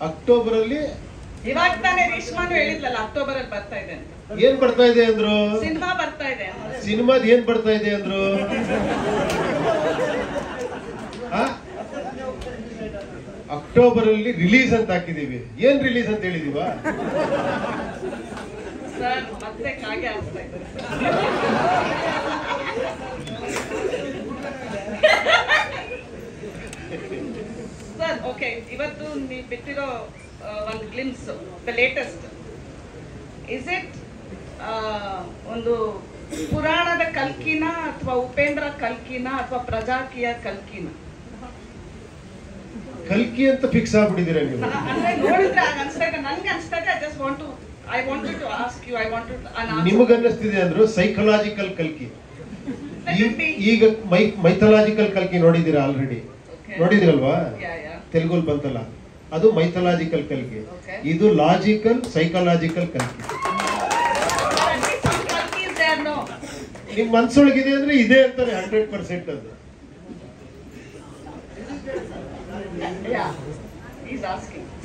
October ಅಲ್ಲಿ ಇವಾಗ ತಾನೇ ರೇಷ್ಮಾನು ಹೇಳಿದ್ಲಲ್ಲ ಅಕ್ಟೋಬರ್ ಅಲ್ಲಿ ಬರ್ತಾ ಇದೆ ಅಂತ. ಏನ್ ಬರ್ತಾ ಇದೆ ಅಂದ್ರು? ಸಿನಿಮಾ ಬರ್ತಾ ಇದೆ. ಸಿನಿಮಾದ ಏನ್ ಬರ್ತಾ ಇದೆ ಅಂದ್ರು? ಅಕ್ಟೋಬರ್ ಅಲ್ಲಿ ರಿಲೀಸ್ ಅಂತ ಹಾಕಿದೀವಿ. ಏನ್ ರಿಲೀಸ್ ಅಂತ ಹೇಳಿದೀವ? ಸರ್ ಮತ್ತೆ ಕಾಗೆ ಆಗ್ತಾ ಇದೆ ಸರ್. ಓಕೆ, ಇವತ್ತು ನೀವು ಬಿಟ್ಟಿರೋ ಒಂದು glimpse, the latest, is it ಒಂದು ಪುರಾಣದ ಕಲ್ಕಿನ ಅಥವಾ ಉಪೇಂದ್ರ ಕಲ್ಕಿನ ಅಥವಾ ಪ್ರಜಾಕಿಯ ಕಲ್ಕಿನ? ಕಲ್ಕಿ ಅಂತ ಫಿಕ್ಸ್ ಆಗ್ಬಿಟ್ಟಿದ್ದೀರಾ ನೀವು? ಅಂದ್ರೆ ನೋಡಿದ್ರೆ ಆಗ ಅನ್ಸ್ತಾ ಇದೆ, ನನ್ಗೆ ಅನ್ಸ್ತಾ ಇದೆ. I wanted to ask you, ನಿಮಗ ಅನ್ನಿಸ್ತಿದೆ ಅಂದ್ರು ಸೈಕಲಾಜಿಕಲ್ ಕಲ್ಕಿ. ಈಗ ಮೈಥಲಾಜಿಕಲ್ ಕಲ್ಕಿ ನೋಡಿದೀರಾ? ಆಲ್ರೆಡಿ ನೋಡಿದಿರಲ್ವಾ? ತೆಲುಗುಲ್ ಬಂತಲ್ಲ, ಅದು ಮೈಥಲಾಜಿಕಲ್ ಕಲ್ಕಿ. ಇದು ಲಾಜಿಕಲ್ ಸೈಕಲಾಜಿಕಲ್ ಕಲ್ಕಿ. ನಿಮ್ ಮನ್ಸೊಳಗಿದೆ ಅಂದ್ರೆ ಇದೆ ಅಂತಾರೆ 100% ಅದು.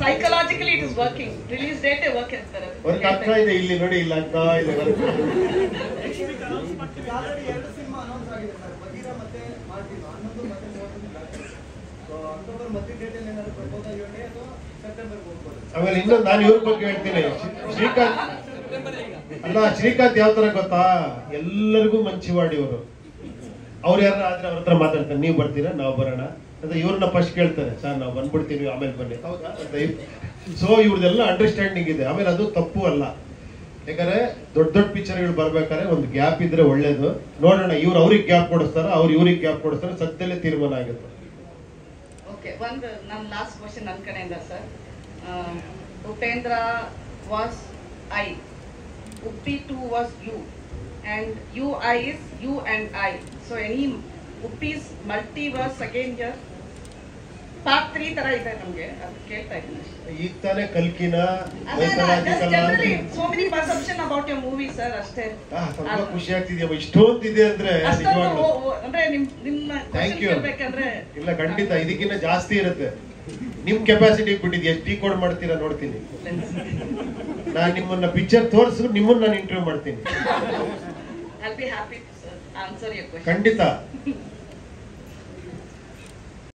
Psychologically it is working. Release date work ಆಗ್ತಾರೆ, ವರ್ಕ್ ಆಗ್ತಾ ಇದೆ. ಇಲ್ಲಿ ನೋಡಿ, ಇಲ್ಲಿ ಆಗ್ತಾ ಇದೆ. ಆಮೇಲೆ ಇನ್ನೊಂದು ನಾನು ಇವ್ರ ಬಗ್ಗೆ ಹೇಳ್ತೀನಿ. ಶ್ರೀಕಾಂತ್ ಅಲ್ಲ, ಶ್ರೀಕಾಂತ್ ಯಾವ ತರ ಗೊತ್ತಾ? ಎಲ್ಲರಿಗೂ ಮಂಚಿವಾಡಿ ಅವರು. ಅವ್ರು ಯಾರ ಆದ್ರೆ ಅವ್ರ ಹತ್ರ ಮಾತಾಡ್ತಾರೆ, ನೀವು ಬರ್ತೀರಾ, ನಾವು ಬರೋಣ ಅಂತ. ಇವ್ರನ್ನ ಫಸ್ಟ್ ಕೇಳ್ತಾರೆ, ಸರ್ ನಾವು ಬಂದ್ಬಿಡ್ತೀವಿ, ಆಮೇಲೆ ಬನ್ನಿ. ಹೌದಾ? ಸೊ ಇವ್ರದೆಲ್ಲ ಅಂಡರ್ಸ್ಟ್ಯಾಂಡಿಂಗ್ ಇದೆ. ಆಮೇಲೆ ಅದು ತಪ್ಪು ಅಲ್ಲ. ಯಾಕಂದ್ರೆ ದೊಡ್ಡ ದೊಡ್ಡ ಪಿಕ್ಚರ್ಗಳು ಬರ್ಬೇಕಾದ್ರೆ ಒಂದು ಗ್ಯಾಪ್ ಇದ್ರೆ ಒಳ್ಳೇದು. ನೋಡೋಣ, ಇವ್ರು ಅವ್ರಿಗೆ ಗ್ಯಾಪ್ ಕೊಡಿಸ್ತಾರ, ಅವ್ರು ಇವ್ರಿಗೆ ಗ್ಯಾಪ್ ಕೊಡಿಸ್ತಾರೆ, ಸದ್ಯದಲ್ಲೇ ತೀರ್ಮಾನ ಆಗುತ್ತೆ. ಓಕೆ, ಒಂದು ನನ್ನ ಲಾಸ್ಟ್ ಕ್ವಶನ್ ನನ್ನ ಕಡೆಯಿಂದ sir. Upendra was I, Uppi 2 was you, and I is you and I. So any Uppi's multiverse again here, part 3 ತರ ಇದೆ ನಮಗೆ, ಅದು ಕೇಳ್ತಾ ಇದ್ದೀನಿ. ಈಗ ತಾನೇ ಕಲ್ಕಿನ so many perception about your movie sir ಅಷ್ಟೇ. ತುಂಬಾ ಖುಷಿ ಆಗ್ತಿದ್ಯಾ ಇಷ್ಟೊಂದಿದೆ ಅಂದ್ರೆ? ಅಂದ್ರೆ ನಿಮ್ಮ ಥ್ಯಾಂಕ್ ಯು. ಇಲ್ಲ ಖಂಡಿತ ಇದಕ್ಕಿಂತ ಜಾಸ್ತಿ ಇರುತ್ತೆ. ನಿಮ್ ಕೆಪಾಸಿಟಿ ಬಿಟ್ಟಿದ್ ಎಷ್ಟು ಡಿಕೋಡ್ ಮಾಡ್ತೀರಾ ನೋಡ್ತೀನಿ. ನಾನು ನಿಮ್ಮನ್ನ ಪಿಕ್ಚರ್ ತೋರಿಸ್ರು, ನಿಮ್ಮನ್ನ ನಾನು ಇಂಟರ್ವ್ಯೂ ಮಾಡ್ತೀನಿ. I'll be happy to answer your question. ಖಂಡಿತ.